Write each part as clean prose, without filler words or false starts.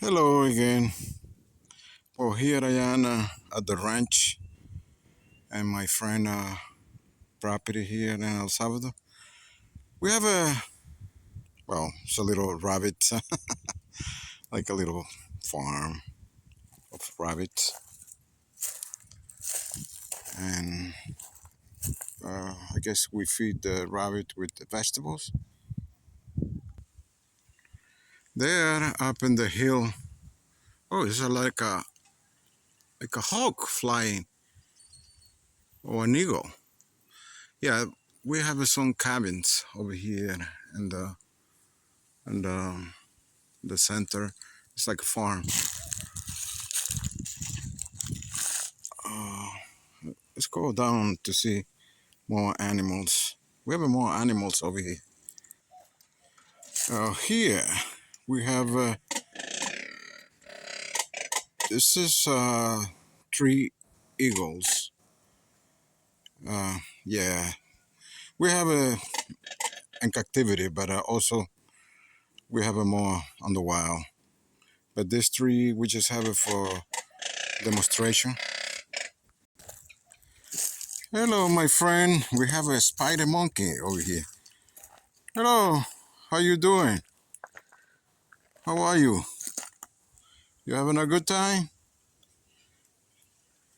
Hello again. Well, here I am at the ranch and my friend property here in El Salvador. We have it's a little rabbit, like a little farm of rabbits. And I guess we feed the rabbit with the vegetables. There up in the hill, oh, it's like a hawk flying or an eagle. Yeah, we have some cabins over here in the center. It's like a farm. Uh, let's go down to see more animals. We have more animals over here. Here we have this is three eagles. Yeah, we have in captivity, but also we have a more on the wild. But these three we just have it for demonstration. Hello, my friend. We have a spider monkey over here. Hello, how you doing? How are you? You having a good time?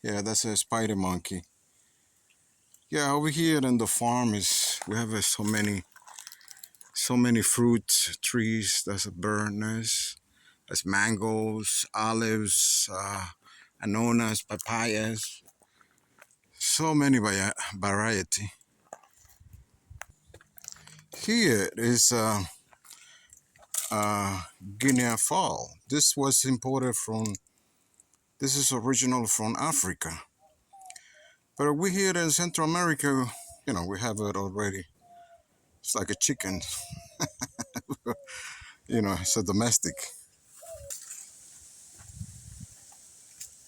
Yeah, that's a spider monkey. Yeah, over here in the farm is we have so many fruit trees. That's a bananas, that's mangoes, olives, anonas, papayas. So many variety. Here is uh, Guinea fowl. This was imported from. This is original from Africa, but we here in Central America, we have it already. It's like a chicken. It's a domestic.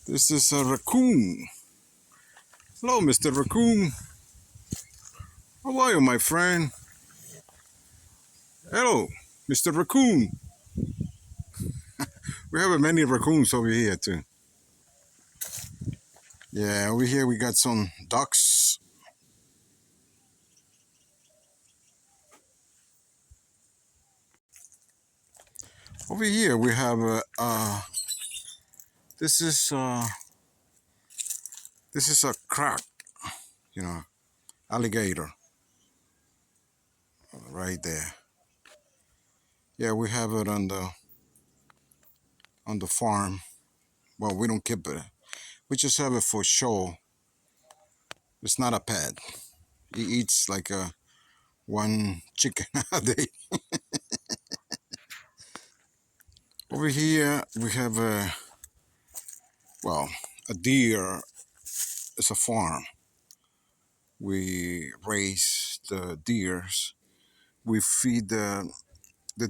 This is a raccoon. Hello, Mr. Raccoon. How are you, my friend? Hello, Mr. Raccoon. We have many raccoons over here, too. Yeah, over here we got some ducks. Over here we have this is uh, this is a crab, you know, alligator right there. Yeah, we have it on the farm. Well, we don't keep it. We just have it for show. It's not a pet. He eats like one chicken a day. Over here we have well, a deer. It's a farm. We raise the deers. We feed the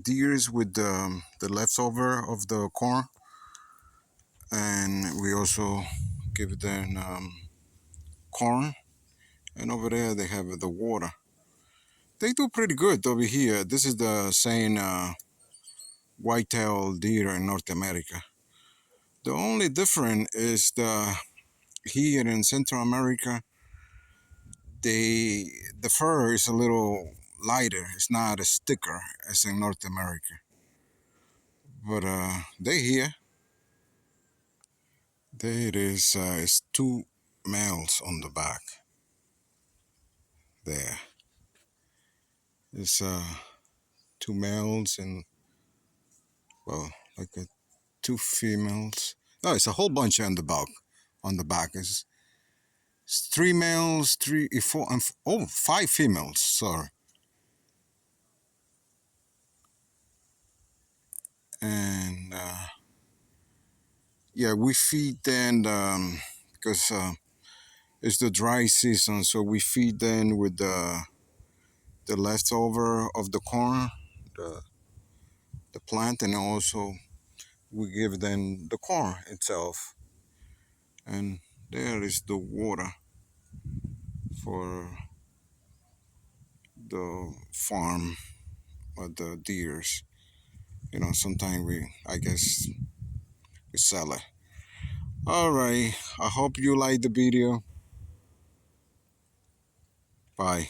deers with the leftover of the corn, and we also give them corn. And over there they have the water. They do pretty good over here. This is the same white-tailed deer in North America. The only difference is the here in Central America, they the fur is a little lighter. It's not as thicker as in North America. But they here. There it is. It's two males on the back. There. It's two males and well, like two females. No, it's a whole bunch on the back. On the back it's three males, three, four, and oh, five females. Sorry. And yeah, we feed them because it's the dry season, so we feed them with the leftover of the corn, the the plant, and also we give them the corn itself. And there is the water for the farm or the deers. Sometimes I guess sell it. All right. I hope you like the video. Bye.